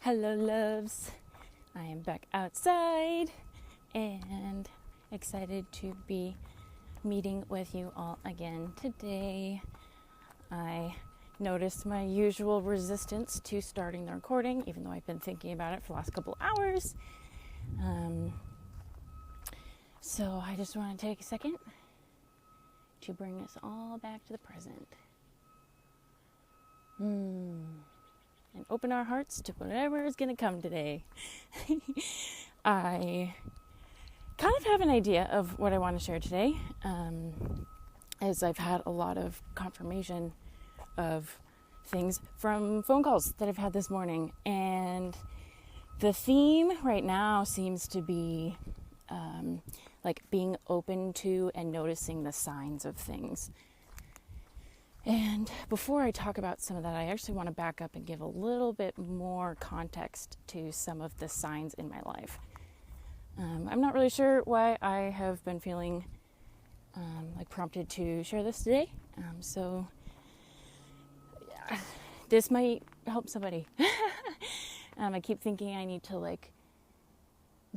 Hello, loves. I am back outside and excited to be meeting with you all again today. I noticed my usual resistance to starting the recording, even though I've been thinking about it for the last couple hours. So I just want to take a second to bring us all back to the present. And open our hearts to whatever is going to come today. I kind of have an idea of what I want to share today, as I've had a lot of confirmation of things from phone calls that I've had this morning. And the theme right now seems to be like being open to and noticing the signs of things. And before I talk about some of that, I actually want to back up and give a little bit more context to some of the signs in my life. I'm not really sure why I have been feeling prompted to share this today. So this might help somebody. I keep thinking I need to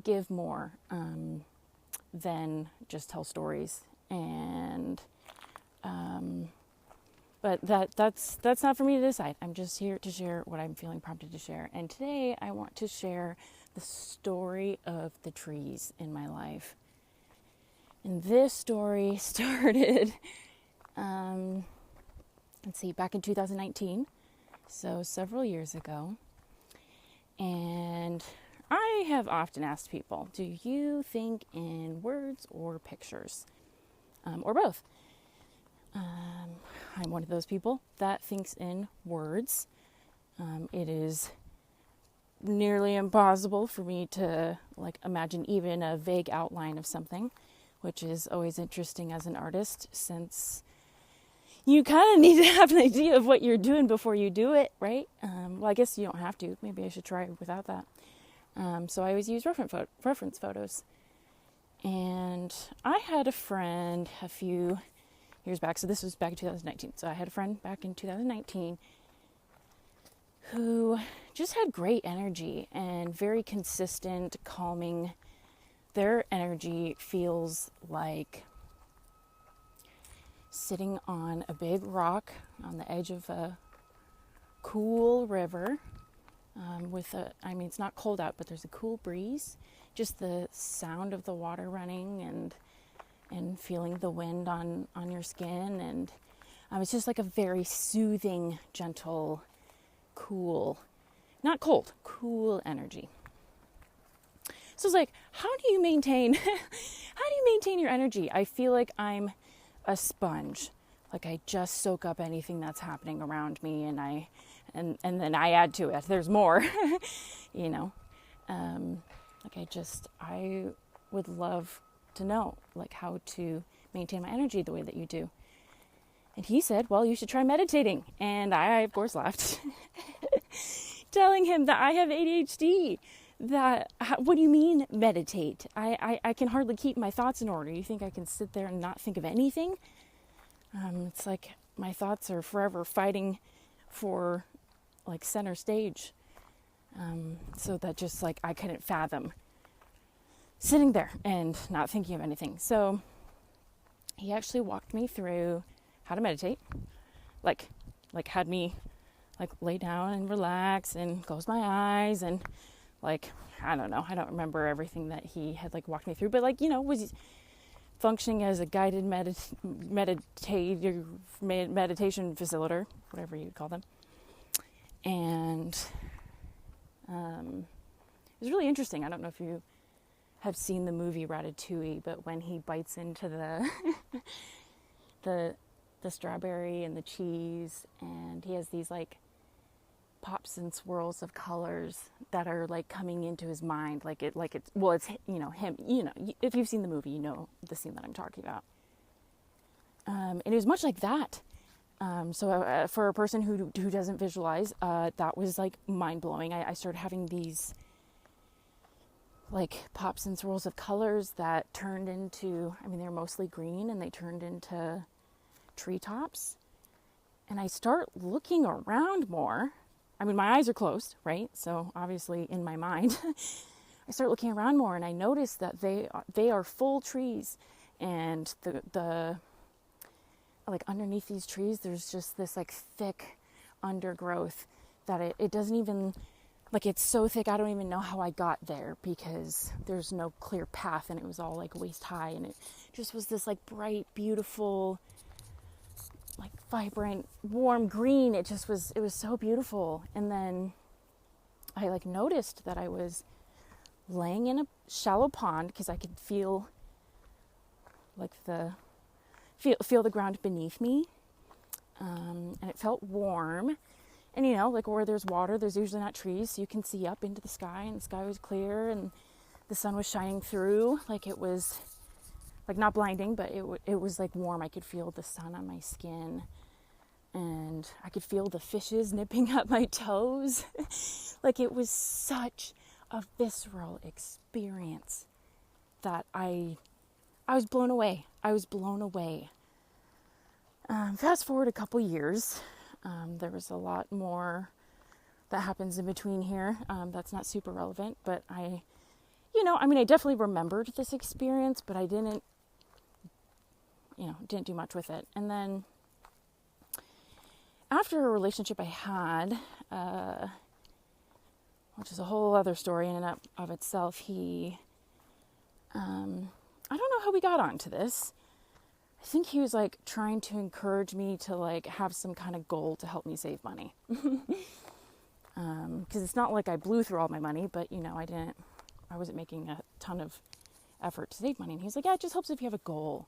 give more than just tell stories. And but that's not for me to decide. I'm just here to share what I'm feeling prompted to share. And today I want to share the story of the trees in my life. And this story started, back in 2019, so several years ago. And I have often asked people, do you think in words or pictures? Or both? I'm one of those people that thinks in words. It is nearly impossible for me to imagine even a vague outline of something, which is always interesting as an artist, since you kind of need to have an idea of what you're doing before you do it, right? Well, I guess you don't have to. Maybe I should try without that. So I always use reference photos. And I had a friend a few years back, so this was back in 2019. So I had a friend back in 2019 who just had great energy and very consistent, calming. Their energy feels like sitting on a big rock on the edge of a cool river it's not cold out, but there's a cool breeze. Just the sound of the water running and feeling the wind on your skin. And it's just like a very soothing, gentle, cool, not cold, cool energy. So it's like, how do you maintain your energy? I feel like I'm a sponge. Like I just soak up anything that's happening around me, and then I add to it. There's more, I would love to know how to maintain my energy the way that you do. And he said, well, you should try meditating. And I of course laughed, telling him that I have ADHD. What do you mean meditate? I can hardly keep my thoughts in order. You think I can sit there and not think of anything? It's like my thoughts are forever fighting for center stage. So that just I couldn't fathom sitting there and not thinking of anything. So he actually walked me through how to meditate, had me lay down and relax and close my eyes and I don't know, I don't remember everything that he had walked me through, but was functioning as a guided meditation facilitator, whatever you'd call them. And it was really interesting. I don't know if you have seen the movie Ratatouille, but when he bites into the strawberry and the cheese, and he has these pops and swirls of colors that are coming into his mind, it's him, if you've seen the movie, you know the scene that I'm talking about. And it was much like that. So for a person who doesn't visualize, that was mind-blowing. I started having these pops and swirls of colors that turned into, they're mostly green, and they turned into treetops. And I start looking around more. I mean, my eyes are closed, right? So obviously in my mind, I start looking around more, and I notice that they are full trees, and the like underneath these trees, there's just this like thick undergrowth that it doesn't even, like, it's so thick I don't even know how I got there, because there's no clear path, and it was all like waist high, and it just was this like bright, beautiful, like vibrant, warm green. It was so beautiful. And then I like noticed that I was laying in a shallow pond, because I could feel like feel the ground beneath me, and it felt warm. And you know, like where there's water, there's usually not trees, so you can see up into the sky, and the sky was clear, and the sun was shining through. Like, it was like not blinding, but it was like warm. I could feel the sun on my skin, and I could feel the fishes nipping at my toes. Like, it was such a visceral experience that I was blown away. I was blown away. Fast forward a couple years, there was a lot more that happens in between here. That's not super relevant, but I definitely remembered this experience, but I didn't do much with it. And then after a relationship I had, which is a whole other story in and of itself, I don't know how we got onto this. I think he was like trying to encourage me to like have some kind of goal to help me save money. Because it's not like I blew through all my money, but I wasn't making a ton of effort to save money. And he's like, yeah, it just helps if you have a goal.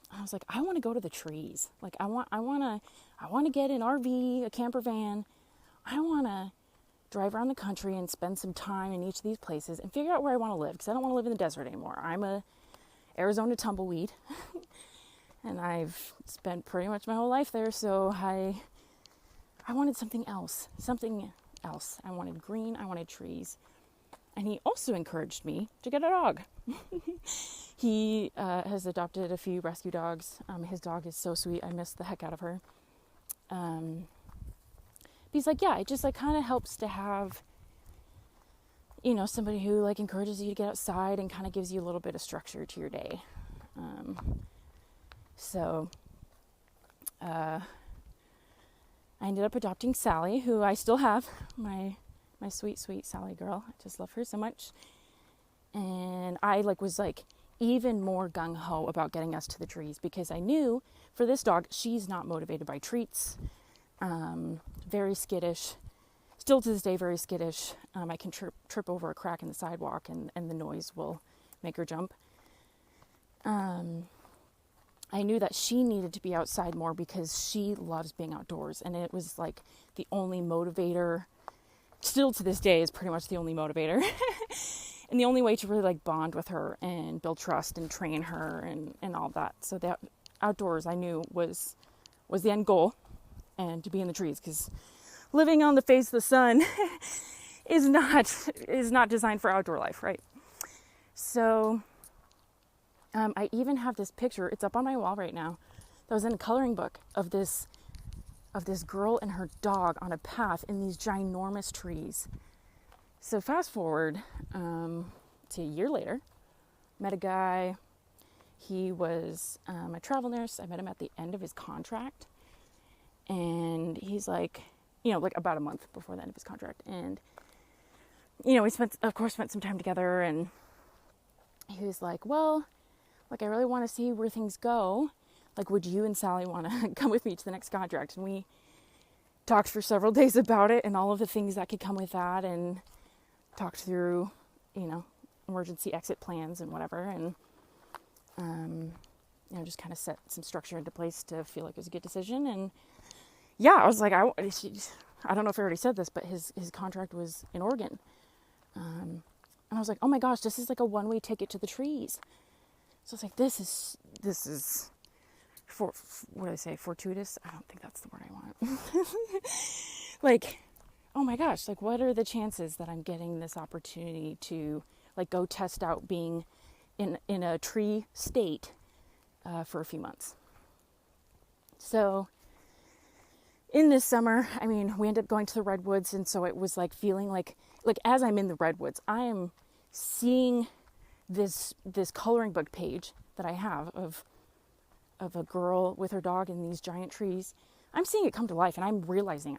I was like, I want to go to the trees. Like, I want to get an RV, a camper van. I want to drive around the country and spend some time in each of these places and figure out where I want to live, because I don't want to live in the desert anymore. I'm a Arizona tumbleweed, and I've spent pretty much my whole life there, so I wanted something else. I wanted green, I wanted trees. And he also encouraged me to get a dog. He has adopted a few rescue dogs. His dog is so sweet. I miss the heck out of her. He's like, yeah, it just like kind of helps to have, somebody who like encourages you to get outside and kind of gives you a little bit of structure to your day. So I ended up adopting Sally, who I still have, my sweet, sweet Sally girl. I just love her so much. And I was even more gung-ho about getting us to the trees, because I knew for this dog, she's not motivated by treats. Very skittish. Still to this day, very skittish. I can trip over a crack in the sidewalk, and the noise will make her jump. I knew that she needed to be outside more because she loves being outdoors, and it was like the only motivator. Still to this day is pretty much the only motivator. And the only way to really bond with her and build trust and train her and all that. So that outdoors, I knew was the end goal, and to be in the trees, because living on the face of the sun is not designed for outdoor life, right? So I even have this picture. It's up on my wall right now. That was in a coloring book of this girl and her dog on a path in these ginormous trees. So fast forward to a year later, met a guy. He was a travel nurse. I met him at the end of his contract, and he's like about a month before the end of his contract. And we spent some time together, and he was like, well, I really want to see where things go. Would you and Sally want to come with me to the next contract? And we talked for several days about it and all of the things that could come with that, and talked through, emergency exit plans and whatever. And, just kind of set some structure into place to feel like it was a good decision. And yeah, I was like, I don't know if I already said this, but his contract was in Oregon. And I was like, oh my gosh, this is like a one-way ticket to the trees. So it's like, this is what did I say? Fortuitous? I don't think that's the word I want. Oh my gosh, what are the chances that I'm getting this opportunity to go test out being in a tree state for a few months? So in this summer, I mean, we ended up going to the redwoods, and so it was like feeling like as I'm in the redwoods, I am seeing this coloring book page that I have of a girl with her dog in these giant trees. I'm seeing it come to life, and I'm realizing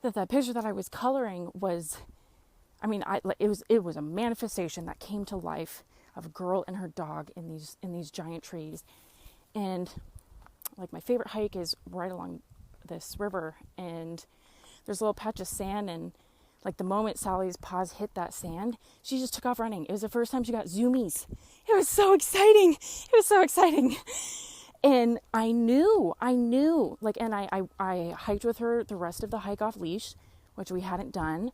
that picture that I was coloring was, I mean, it was a manifestation that came to life of a girl and her dog in these giant trees. And like, my favorite hike is right along this river, and there's a little patch of sand, and like the moment Sally's paws hit that sand, she just took off running. It was the first time she got zoomies. It was so exciting. And I knew, like, and I hiked with her the rest of the hike off leash, which we hadn't done.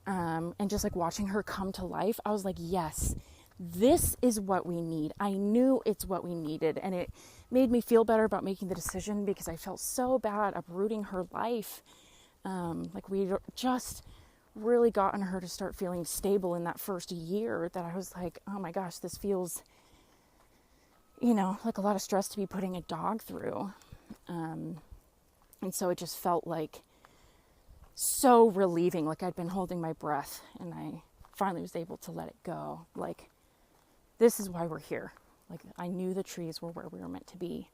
And just like watching her come to life, I was like, yes, this is what we need. I knew it's what we needed. And it made me feel better about making the decision, because I felt so bad uprooting her life. Like, we just really gotten her to start feeling stable in that first year, that I was like, oh my gosh, this feels, like a lot of stress to be putting a dog through. And so it just felt like so relieving, like I'd been holding my breath, and I finally was able to let it go. Like, this is why we're here. Like, I knew the trees were where we were meant to be.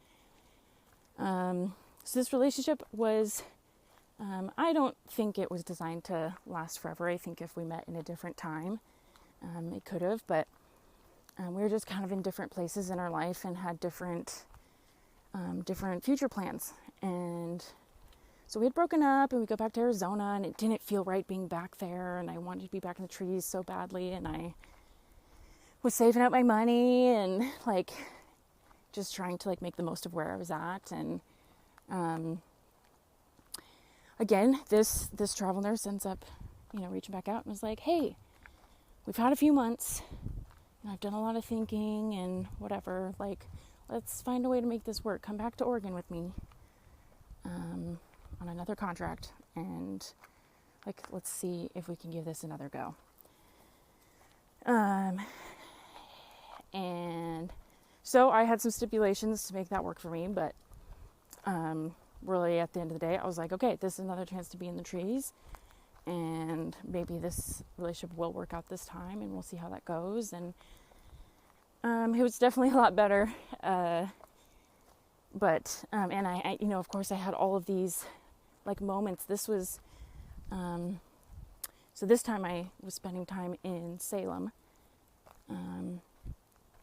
So this relationship was, I don't think it was designed to last forever. I think if we met in a different time, it could have, but we were just kind of in different places in our life and had different future plans. And so we had broken up, and we go back to Arizona, and it didn't feel right being back there, and I wanted to be back in the trees so badly, and I was saving up my money and like just trying to like make the most of where I was at. And again, this travel nurse ends up, reaching back out and was like, hey, we've had a few months, and I've done a lot of thinking and whatever, like, let's find a way to make this work. Come back to Oregon with me on another contract, and like, let's see if we can give this another go. And so I had some stipulations to make that work for me, but really at the end of the day, I was like, okay, this is another chance to be in the trees, and maybe this relationship will work out this time, and we'll see how that goes. And it was definitely a lot better. But and I, of course, I had all of these like moments. This was, so this time I was spending time in Salem.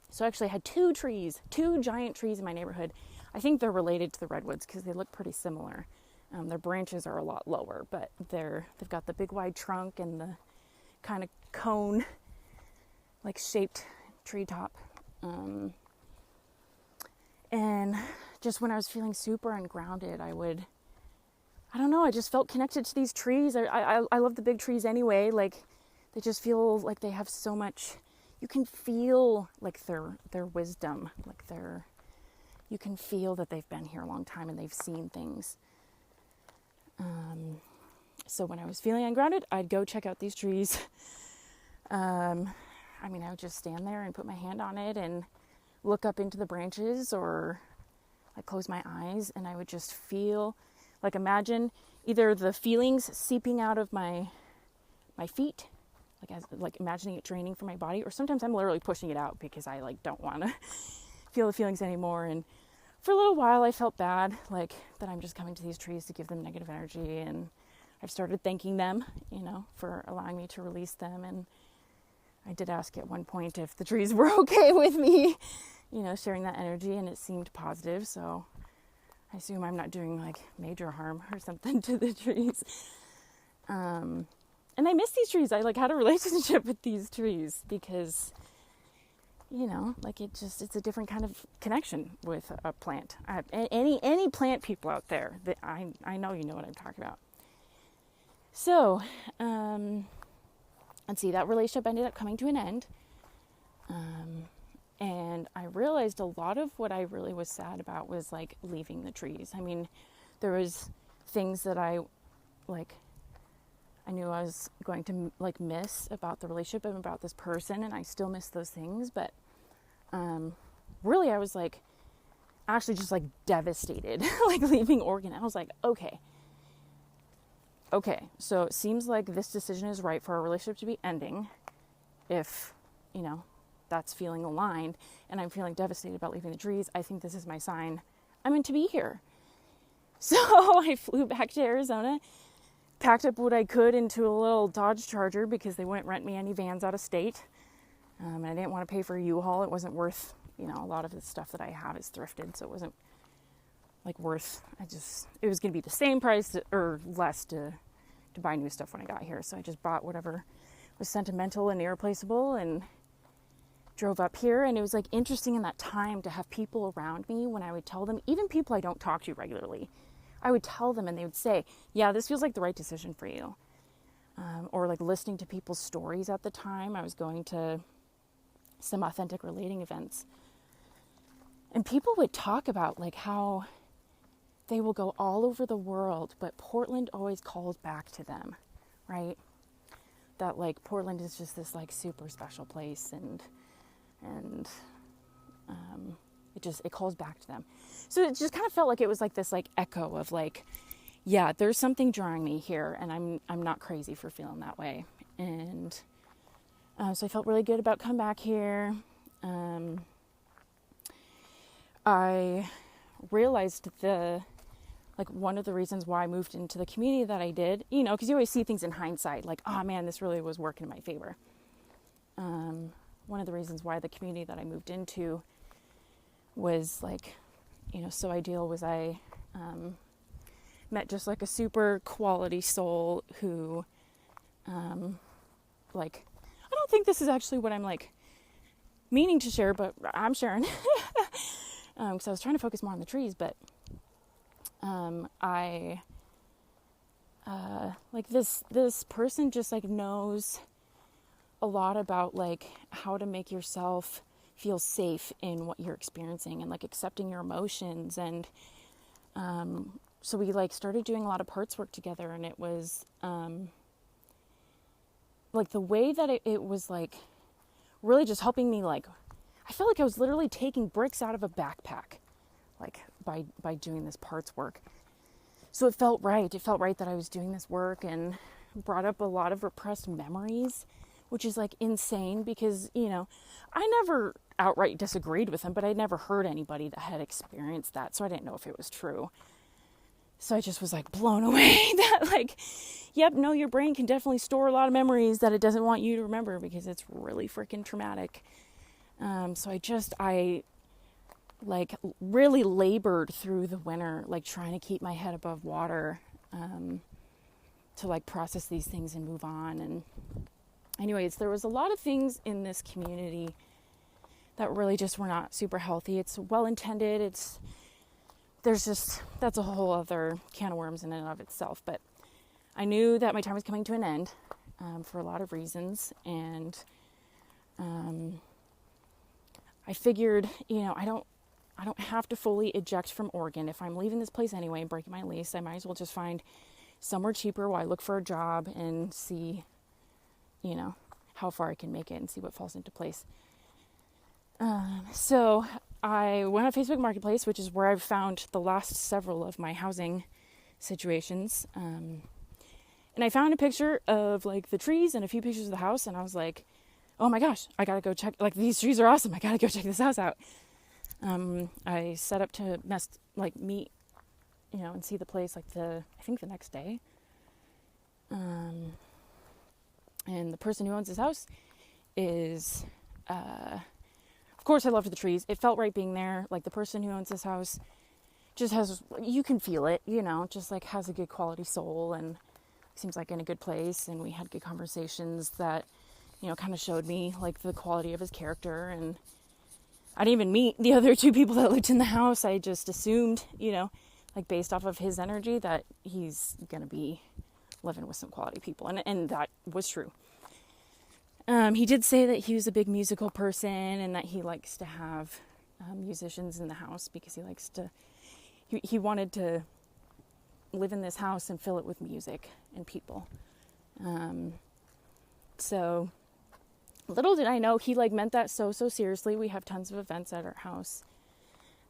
So actually I had two giant trees in my neighborhood. I think they're related to the redwoods because they look pretty similar. Their branches are a lot lower, but they've got the big wide trunk and the kind of cone like shaped treetop. And just when I was feeling super ungrounded, I don't know, I just felt connected to these trees. I love the big trees anyway. Like, they just feel like they have so much, you can feel like their wisdom, like you can feel that they've been here a long time and they've seen things. So when I was feeling ungrounded, I'd go check out these trees. I would just stand there and put my hand on it and look up into the branches, or I'd close my eyes and I would just feel, like, imagine either the feelings seeping out of my feet, like imagining it draining from my body, or sometimes I'm literally pushing it out because I like don't want to feel the feelings anymore. And for a little while I felt bad, like, that I'm just coming to these trees to give them negative energy, and I've started thanking them, for allowing me to release them. And I did ask at one point if the trees were okay with me, sharing that energy, and it seemed positive, so I assume I'm not doing like major harm or something to the trees. And I miss these trees. I like had a relationship with these trees because, it's a different kind of connection with a plant. Any plant people out there, that I know you know what I'm talking about. So, let's see, that relationship ended up coming to an end. And I realized a lot of what I really was sad about was like leaving the trees. I mean, there was things that I knew I was going to like miss about the relationship and about this person, and I still miss those things. But really, I was like, actually just like devastated, like leaving Oregon. I was like, okay, so it seems like this decision is right for our relationship to be ending if, that's feeling aligned, and I'm feeling devastated about leaving the trees. I think this is my sign I'm meant to be here. So I flew back to Arizona, packed up what I could into a little Dodge Charger because they wouldn't rent me any vans out of state. And I didn't want to pay for a U-Haul. It wasn't worth, a lot of the stuff that I have is thrifted, so it wasn't like worth, it was going to be the same price or less to buy new stuff when I got here. So I just bought whatever was sentimental and irreplaceable and drove up here. And it was like interesting in that time to have people around me when I would tell them, even people I don't talk to regularly, I would tell them and they would say, yeah, this feels like the right decision for you. Or like listening to people's stories at the time. I was going to some authentic relating events. And people would talk about like how they will go all over the world, but Portland always calls back to them, right? That like Portland is just this like super special place and it calls back to them. So it just kind of felt like it was like this like echo of like, yeah, there's something drawing me here, and I'm not crazy for feeling that way. And so I felt really good about coming back here. I realized one of the reasons why I moved into the community that I did, because you always see things in hindsight, like, oh man, this really was working in my favor. One of the reasons why the community that I moved into was like, so ideal was I met just like a super quality soul who, like, I don't think this is actually what I'm like meaning to share, but I'm sharing. Because I was trying to focus more on the trees, but I like this person just like knows a lot about like how to make yourself feel safe in what you're experiencing and like accepting your emotions. And so we like started doing a lot of parts work together, and it was like the way that it was like really just helping me, like I felt like I was literally taking bricks out of a backpack, like by doing this parts work. So it felt right that I was doing this work, and brought up a lot of repressed memories, which is like insane because, I never outright disagreed with him, but I never heard anybody that had experienced that. So I didn't know if it was true. So I just was like blown away that like, yep, no, your brain can definitely store a lot of memories that it doesn't want you to remember because it's really freaking traumatic. So I like really labored through the winter, like trying to keep my head above water, to like process these things and move on. And anyways, there was a lot of things in this community that really just were not super healthy. It's well-intended. That's a whole other can of worms in and of itself. But I knew that my time was coming to an end, for a lot of reasons. And, I figured, I don't have to fully eject from Oregon. If I'm leaving this place anyway and breaking my lease, I might as well just find somewhere cheaper while I look for a job and see, how far I can make it and see what falls into place. So I went on Facebook Marketplace, which is where I've found the last several of my housing situations. And I found a picture of like the trees and a few pictures of the house, and I was like, oh my gosh, I gotta go check, like these trees are awesome. I gotta go check this house out. I set up to meet, and see the place like I think the next day. And the person who owns this house is, of course I loved the trees. It felt right being there. Like the person who owns this house just you can feel it, just like has a good quality soul and seems like in a good place. And we had good conversations that, kind of showed me like the quality of his character. And I didn't even meet the other two people that lived in the house. I just assumed, like based off of his energy that he's going to be living with some quality people. And that was true. He did say that he was a big musical person and that he likes to have musicians in the house because he wanted to live in this house and fill it with music and people. So little did I know he meant that so seriously. We have tons of events at our house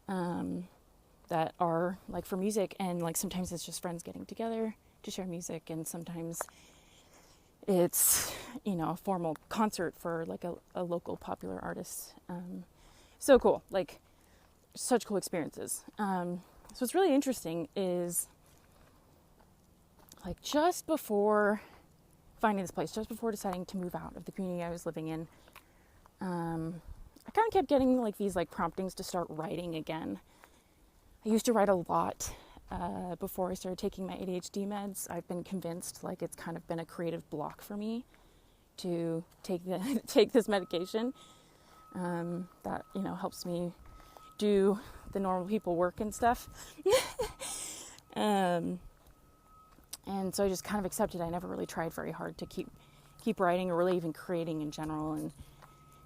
that are like for music, and like sometimes it's just friends getting together to share music, and sometimes it's, you know, a formal concert for like a local popular artist. So cool, like such cool experiences. So what's really interesting is like just before finding this place, just before deciding to move out of the community I was living in, I kind of kept getting like these like promptings to start writing again. I used to write a lot before I started taking my ADHD meds. I've been convinced like it's kind of been a creative block for me to take this medication that, you know, helps me do the normal people work and stuff. And so I just kind of accepted. I never really tried very hard to keep writing, or really even creating in general. And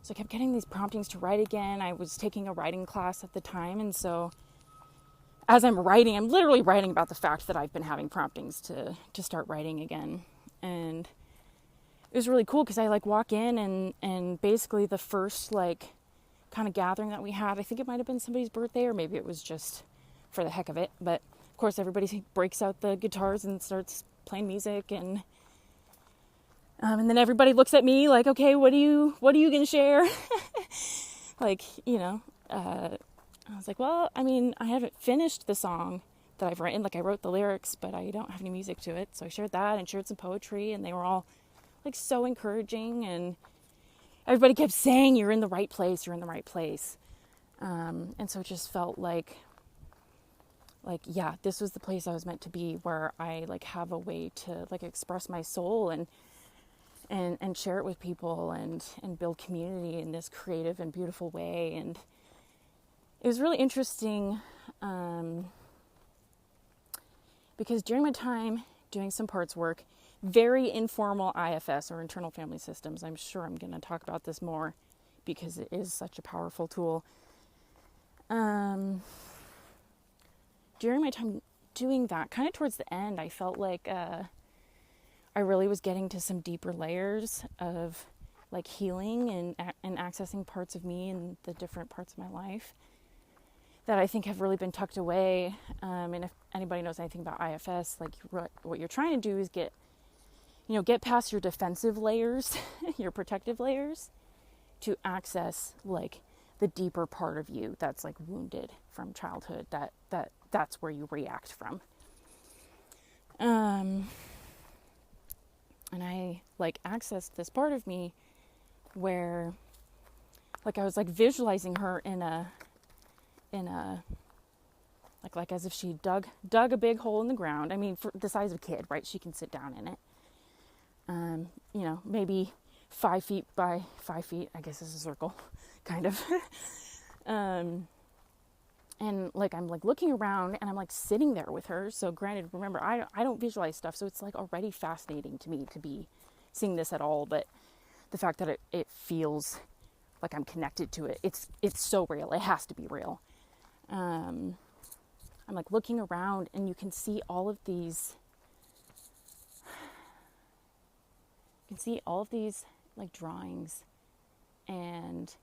so I kept getting these promptings to write again. I was taking a writing class at the time, and so as I'm writing, I'm literally writing about the fact that I've been having promptings to start writing again. And it was really cool because I like walk in and basically the first like kind of gathering that we had, I think it might have been somebody's birthday, or maybe it was just for the heck of it. But of course everybody breaks out the guitars and starts playing music, and then everybody looks at me like, okay, what are you going to share? Like, you know, I was like, well, I mean, I haven't finished the song that I've written. Like, I wrote the lyrics, but I don't have any music to it. So I shared that and shared some poetry, and they were all like so encouraging, and everybody kept saying, you're in the right place, you're in the right place. And so it just felt like, yeah, this was the place I was meant to be, where I like have a way to like express my soul and share it with people and build community in this creative and beautiful way. And it was really interesting because during my time doing some parts work, very informal IFS, or internal family systems, I'm sure I'm going to talk about this more because it is such a powerful tool. During my time doing that, kind of towards the end, I felt like I really was getting to some deeper layers of like healing and accessing parts of me and the different parts of my life that I think have really been tucked away. And if anybody knows anything about IFS, like what you're trying to do is get past your defensive layers, your protective layers, to access like the deeper part of you that's like wounded from childhood, that's where you react from. And I like accessed this part of me where like I was like visualizing her in a like as if she dug a big hole in the ground. I mean, for the size of a kid, right? She can sit down in it. You know, maybe 5 feet by 5 feet, I guess is a circle, kind of. And like I'm like looking around and I'm like sitting there with her. So granted, remember, I don't visualize stuff, so it's like already fascinating to me to be seeing this at all. But the fact that it feels like I'm connected to it, it's so real. It has to be real. I'm like looking around, and you can see all of these. You can see all of these like drawings and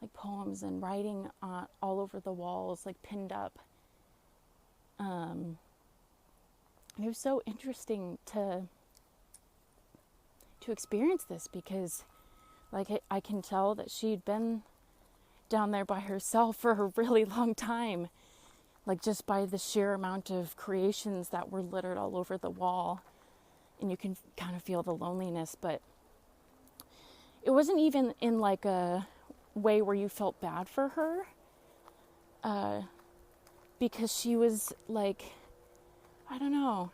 like poems and writing all over the walls, like pinned up. And it was so interesting to experience this because like I can tell that she'd been down there by herself for a really long time, like just by the sheer amount of creations that were littered all over the wall. And you can kind of feel the loneliness, but it wasn't even in like a way where you felt bad for her, because she was like, I don't know,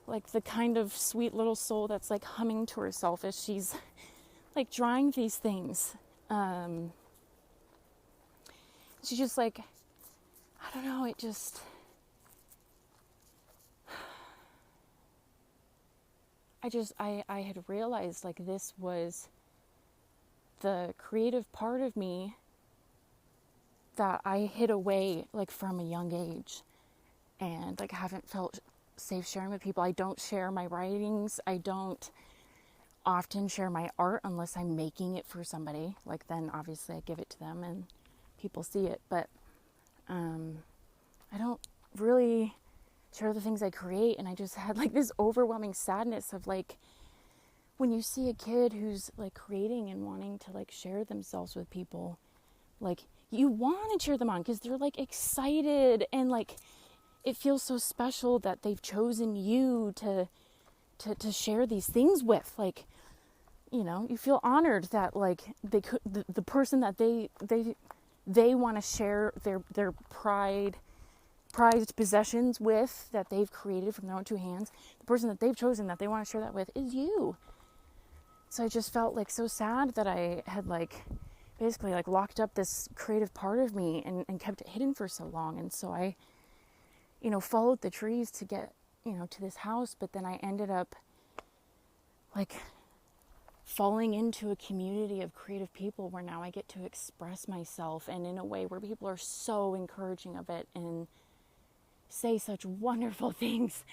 like the kind of sweet little soul that's like humming to herself as she's like drawing these things. She's just like, I don't know, it just, I had realized like this was the creative part of me that I hid away like from a young age, and like haven't felt safe sharing with people. I don't share my writings. I don't often share my art unless I'm making it for somebody. Like then obviously I give it to them and people see it. But I don't really share the things I create, and I just had like this overwhelming sadness of like, when you see a kid who's like creating and wanting to like share themselves with people, like you want to cheer them on because they're like excited, and like it feels so special that they've chosen you to share these things with. Like, you know, you feel honored that like they could, the person that they want to share their prized possessions with, that they've created from their own two hands, the person that they've chosen that they want to share that with is you. So I just felt like so sad that I had like basically like locked up this creative part of me and kept it hidden for so long. And so I, you know, followed the trees to get, you know, to this house, but then I ended up like falling into a community of creative people where now I get to express myself, and in a way where people are so encouraging of it and say such wonderful things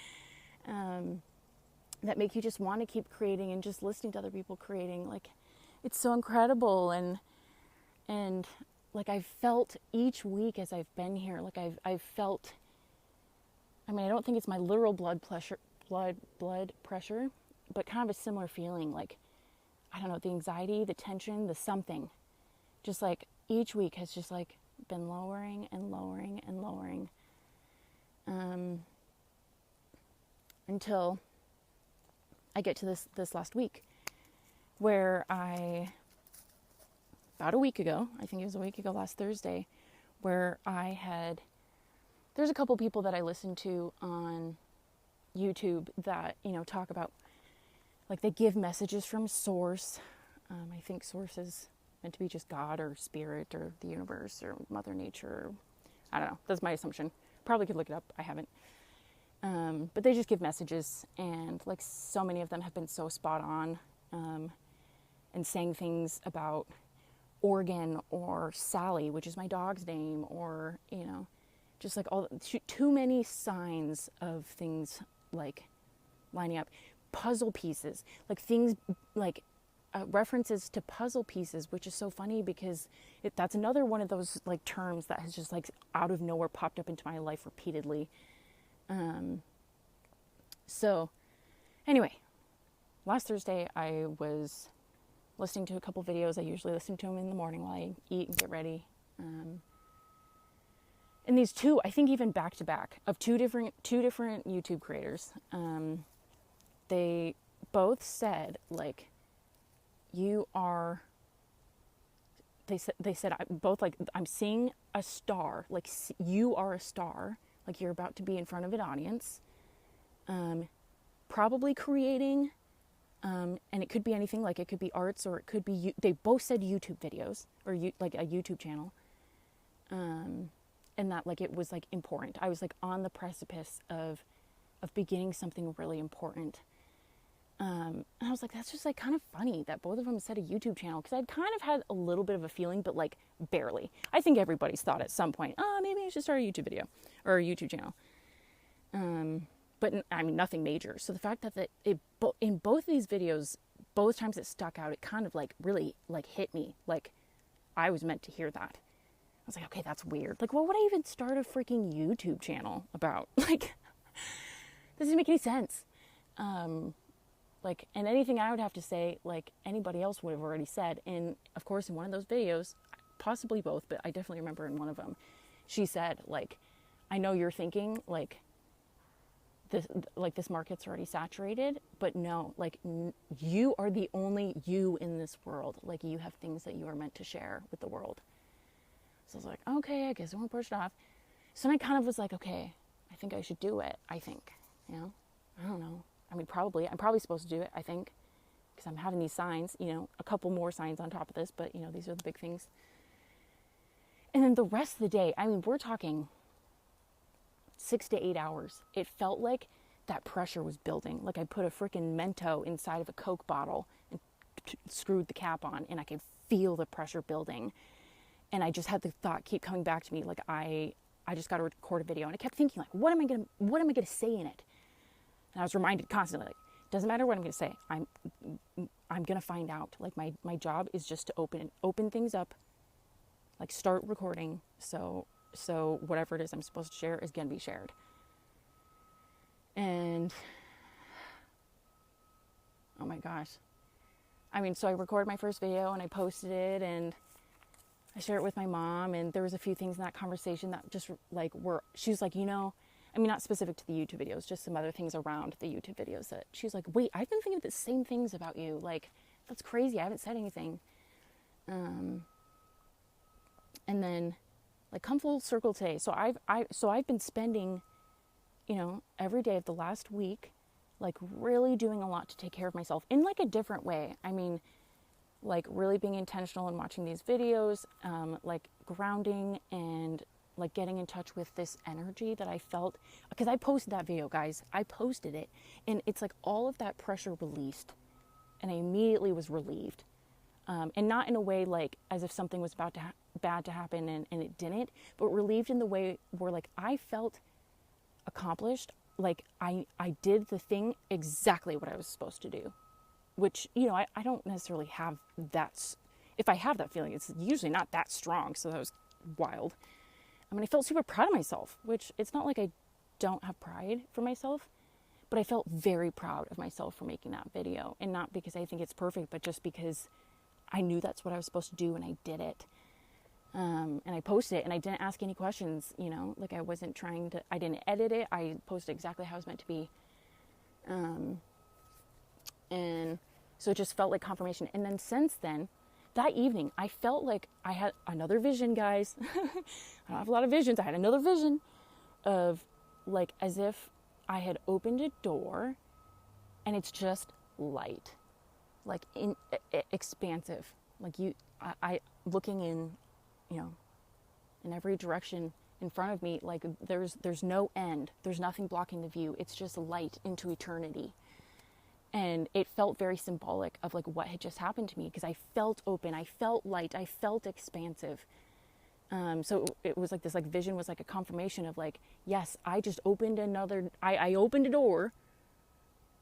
that make you just want to keep creating, and just listening to other people creating. Like, it's so incredible. And like I've felt each week as I've been here, like I've felt, I mean, I don't think it's my literal blood pressure, but kind of a similar feeling. Like, I don't know, the anxiety, the tension, the something, just like each week has just like been lowering and lowering and lowering, until I get to this last week, where about a week ago, I think it was a week ago, last Thursday, where there's a couple people that I listen to on YouTube that, you know, talk about, like, they give messages from source. I think source is meant to be just God or spirit or the universe or Mother Nature. I don't know. That's my assumption. Probably could look it up. I haven't. But they just give messages, and like so many of them have been so spot on, and saying things about Oregon or Sally, which is my dog's name, or, you know, just like all too many signs of things like lining up. Puzzle pieces, like things like references to puzzle pieces, which is so funny because that's another one of those like terms that has just like out of nowhere popped up into my life repeatedly. So anyway, last Thursday I was listening to a couple videos. I usually listen to them in the morning while I eat and get ready. And these two, I think even back to back, of two different YouTube creators, they both said, like, they said both, like, I'm seeing a star, like, you are a star, like you're about to be in front of an audience, probably creating, and it could be anything, like it could be arts, or it could be, they both said YouTube videos, or like a YouTube channel, and that, like, it was like important. I was like on the precipice of beginning something really important. And I was like, that's just like kind of funny that both of them said a YouTube channel, because I'd kind of had a little bit of a feeling, but like barely. I think everybody's thought at some point, maybe I should start a YouTube video or a YouTube channel. But I mean, nothing major. So the fact that in both these videos, both times it stuck out, it kind of like really like hit me. Like I was meant to hear that. I was like, okay, that's weird. Like, what would I even start a freaking YouTube channel about? Like, this doesn't make any sense. Like, and anything I would have to say, like anybody else would have already said. And of course, in one of those videos, possibly both, but I definitely remember in one of them, she said, like, I know you're thinking like this market's already saturated, but no, like you are the only you in this world. Like, you have things that you are meant to share with the world. So I was like, okay, I guess I won't push it off. So then I kind of was like, okay, I think I should do it. I think, you know, I don't know. I mean, I'm probably supposed to do it, I think, because I'm having these signs, you know, a couple more signs on top of this, but, you know, these are the big things. And then the rest of the day, I mean, we're talking 6 to 8 hours. It felt like that pressure was building. Like I put a freaking Mento inside of a Coke bottle and screwed the cap on, and I could feel the pressure building. And I just had the thought keep coming back to me, like I just got to record a video. And I kept thinking, like, what am I gonna say in it? And I was reminded constantly, like, doesn't matter what I'm going to say. I'm going to find out. Like, my job is just to open things up, like, start recording. So So whatever it is I'm supposed to share is going to be shared. And oh my gosh. I mean, so I recorded my first video and I posted it and I shared it with my mom, and there was a few things in that conversation that just like she was like, you know, I mean, not specific to the YouTube videos, just some other things around the YouTube videos that she was like, wait, I've been thinking the same things about you. Like, that's crazy. I haven't said anything. And then like come full circle today. So I've been spending, you know, every day of the last week, like really doing a lot to take care of myself in like a different way. I mean, like really being intentional and watching these videos, like grounding and like getting in touch with this energy that I felt, because I posted that video, guys. I posted it, and it's like all of that pressure released, and I immediately was relieved, and not in a way like as if something was about to bad to happen and it didn't, but relieved in the way where like I felt accomplished, like I did the thing exactly what I was supposed to do. Which, you know, I don't necessarily have that. If I have that feeling, it's usually not that strong. So that was wild. I mean, I felt super proud of myself, which it's not like I don't have pride for myself, but I felt very proud of myself for making that video. And not because I think it's perfect, but just because I knew that's what I was supposed to do and I did it. And I posted it and I didn't ask any questions, you know, like I didn't edit it. I posted exactly how it was meant to be. And so it just felt like confirmation. And then since then, that evening, I felt like I had another vision, guys. I don't have a lot of visions. I had another vision of like as if I had opened a door and it's just light, like expansive. Like I looking in, you know, in every direction in front of me, like there's no end. There's nothing blocking the view. It's just light into eternity. And it felt very symbolic of like what had just happened to me, because I felt open, I felt light, I felt expansive. So it was like this like vision was like a confirmation of like, yes, I just opened I opened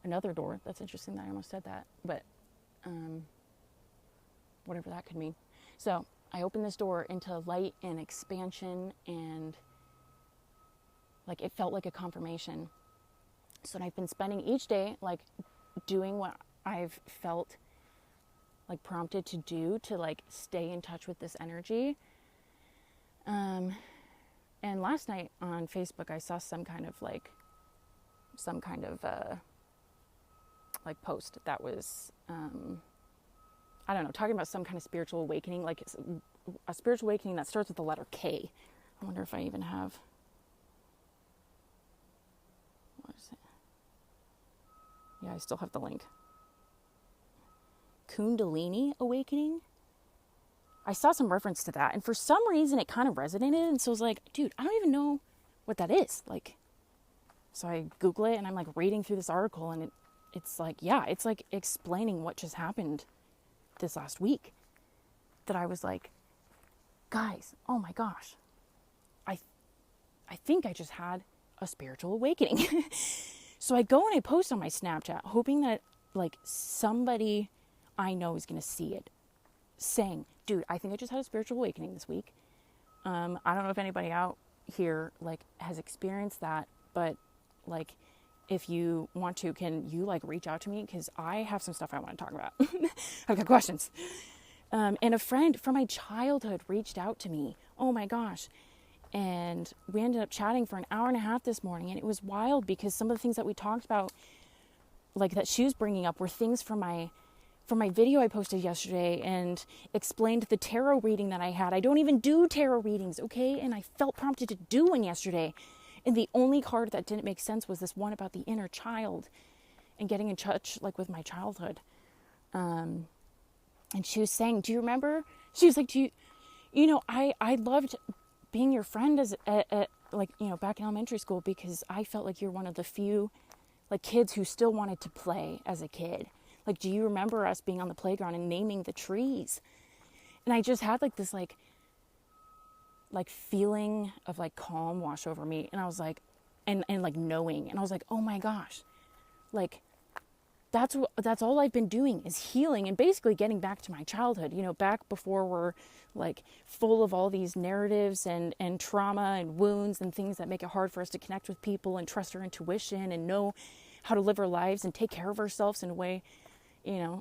another door. That's interesting that I almost said that, but whatever that could mean. So I opened this door into light and expansion, and like it felt like a confirmation. So I've been spending each day like doing what I've felt like prompted to do to like stay in touch with this energy. And last night on Facebook, I saw some kind of like post that was, I don't know, talking about some kind of spiritual awakening, like a spiritual awakening that starts with the letter K. I wonder if I even have, what is it? Yeah, I still have the link. Kundalini awakening. I saw some reference to that, and for some reason it kind of resonated, and so I was like, dude, I don't even know what that is. Like, so I Google it, and I'm like reading through this article, and it's like, yeah, it's like explaining what just happened this last week. That I was like, guys, oh my gosh, I think I just had a spiritual awakening. So I go and I post on my Snapchat, hoping that like somebody I know is going to see it, saying, dude, I think I just had a spiritual awakening this week. I don't know if anybody out here like has experienced that, but like if you want to, can you like reach out to me? Because I have some stuff I want to talk about. I've got questions. And a friend from my childhood reached out to me. Oh my gosh. And we ended up chatting for an hour and a half this morning. And it was wild because some of the things that we talked about, like that she was bringing up, were things from my video I posted yesterday and explained the tarot reading that I had. I don't even do tarot readings, okay? And I felt prompted to do one yesterday. And the only card that didn't make sense was this one about the inner child and getting in touch like with my childhood. And she was saying, do you remember? She was like, you know, I loved being your friend as like, you know, back in elementary school, because I felt like you're one of the few like kids who still wanted to play as a kid. Like, do you remember us being on the playground and naming the trees? And I just had like this like feeling of like calm wash over me. And I was like, and like knowing, and I was like, oh my gosh, like that's all I've been doing is healing and basically getting back to my childhood, back before we're like full of all these narratives and trauma and wounds and things that make it hard for us to connect with people and trust our intuition and know how to live our lives and take care of ourselves in a way,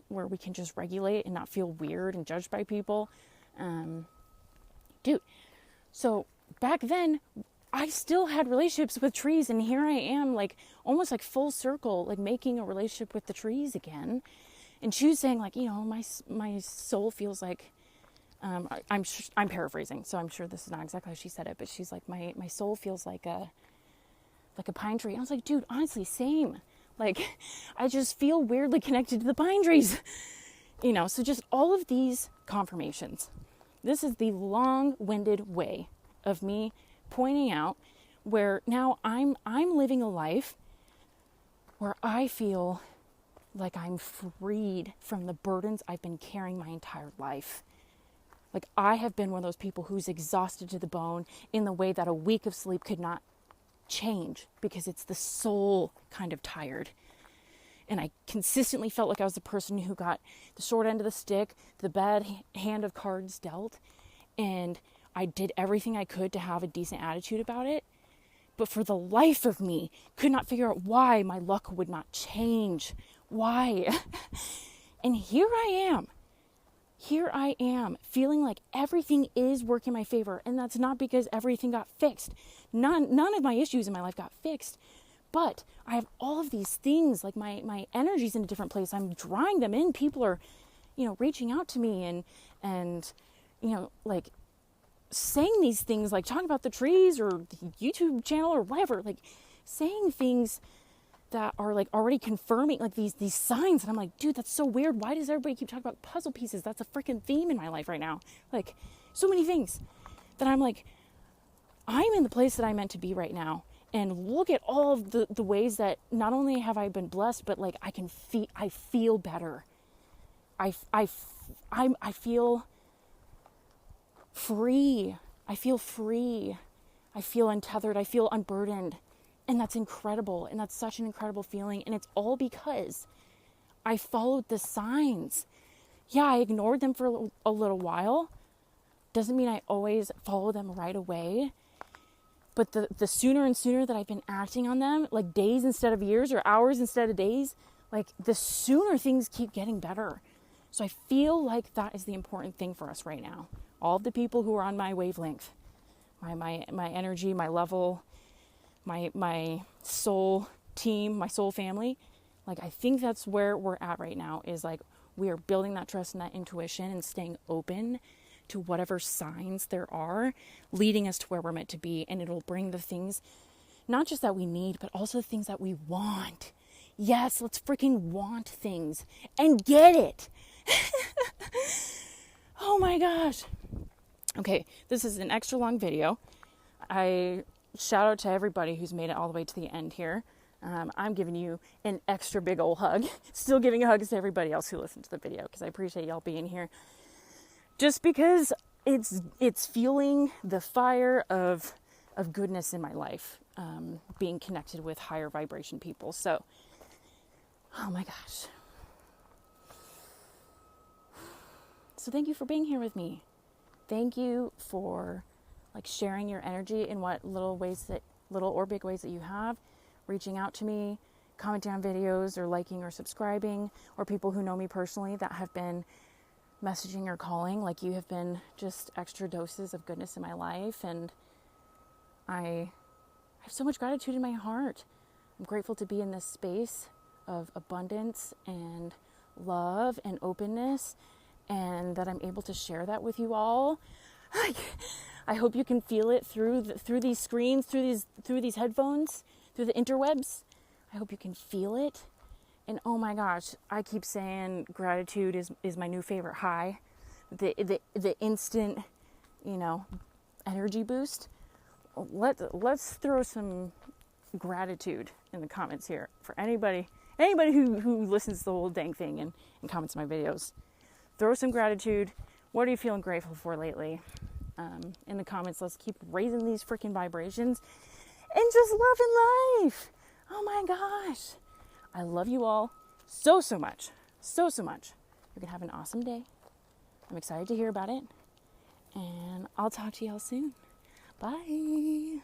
where we can just regulate and not feel weird and judged by people. So back then I still had relationships with trees, and here I am, like almost like full circle, like making a relationship with the trees again. And she was saying, like, my soul feels like, I'm paraphrasing, so I'm sure this is not exactly how she said it, but she's like, my soul feels like a pine tree. And I was like, dude, honestly, same. Like, I just feel weirdly connected to the pine trees, so just all of these confirmations. This is the long-winded way of me pointing out where now I'm living a life where I feel like I'm freed from the burdens I've been carrying my entire life. Like, I have been one of those people who's exhausted to the bone in the way that a week of sleep could not change, because it's the soul kind of tired. And I consistently felt like I was the person who got the short end of the stick, the bad hand of cards dealt, and I did everything I could to have a decent attitude about it, but for the life of me, could not figure out why my luck would not change. Why? And here I am, feeling like everything is working in my favor, and that's not because everything got fixed. None of my issues in my life got fixed, but I have all of these things, like my energy's in a different place. I'm drawing them in. People are, reaching out to me and like saying these things, like talking about the trees or the YouTube channel or whatever, like saying things that are like already confirming like these signs. And I'm like, dude, that's so weird. Why does everybody keep talking about puzzle pieces? That's a freaking theme in my life right now. Like, so many things that I'm like, I'm in the place that I'm meant to be right now. And look at all of the ways that not only have I been blessed, but like I feel better. I feel free. I feel free. I feel untethered. I feel unburdened. And that's incredible. And that's such an incredible feeling. And it's all because I followed the signs. Yeah, I ignored them for a little while. Doesn't mean I always follow them right away. But the sooner and sooner that I've been acting on them, like days instead of years or hours instead of days, like the sooner things keep getting better. So I feel like that is the important thing for us right now. All of the people who are on my wavelength, my energy, my level, my soul team, my soul family, like I think that's where we're at right now, is like we are building that trust and that intuition and staying open to whatever signs there are leading us to where we're meant to be. And it'll bring the things, not just that we need, but also the things that we want. Yes, let's freaking want things and get it. Oh my gosh. Okay, this is an extra long video. I shout out to everybody who's made it all the way to the end here. I'm giving you an extra big old hug. Still giving hugs to everybody else who listened to the video, because I appreciate y'all being here. Just because it's fueling the fire of goodness in my life, being connected with higher vibration people. So, oh my gosh. So thank you for being here with me. Thank you for like sharing your energy in what little or big ways that you have, reaching out to me, commenting on videos, or liking or subscribing, or people who know me personally that have been messaging or calling. Like, you have been just extra doses of goodness in my life, and I have so much gratitude in my heart. I'm grateful to be in this space of abundance and love and openness, and that I'm able to share that with you all. I hope you can feel it through these screens, through these headphones, through the interwebs. I hope you can feel it. And oh my gosh, I keep saying gratitude is my new favorite high. The instant, energy boost. Let's throw some gratitude in the comments here for anybody who listens to the whole dang thing and comments my videos. Throw some gratitude. What are you feeling grateful for lately? In the comments, let's keep raising these freaking vibrations and just loving life. Oh my gosh. I love you all so much. So much. You can have an awesome day. I'm excited to hear about it. And I'll talk to y'all soon. Bye.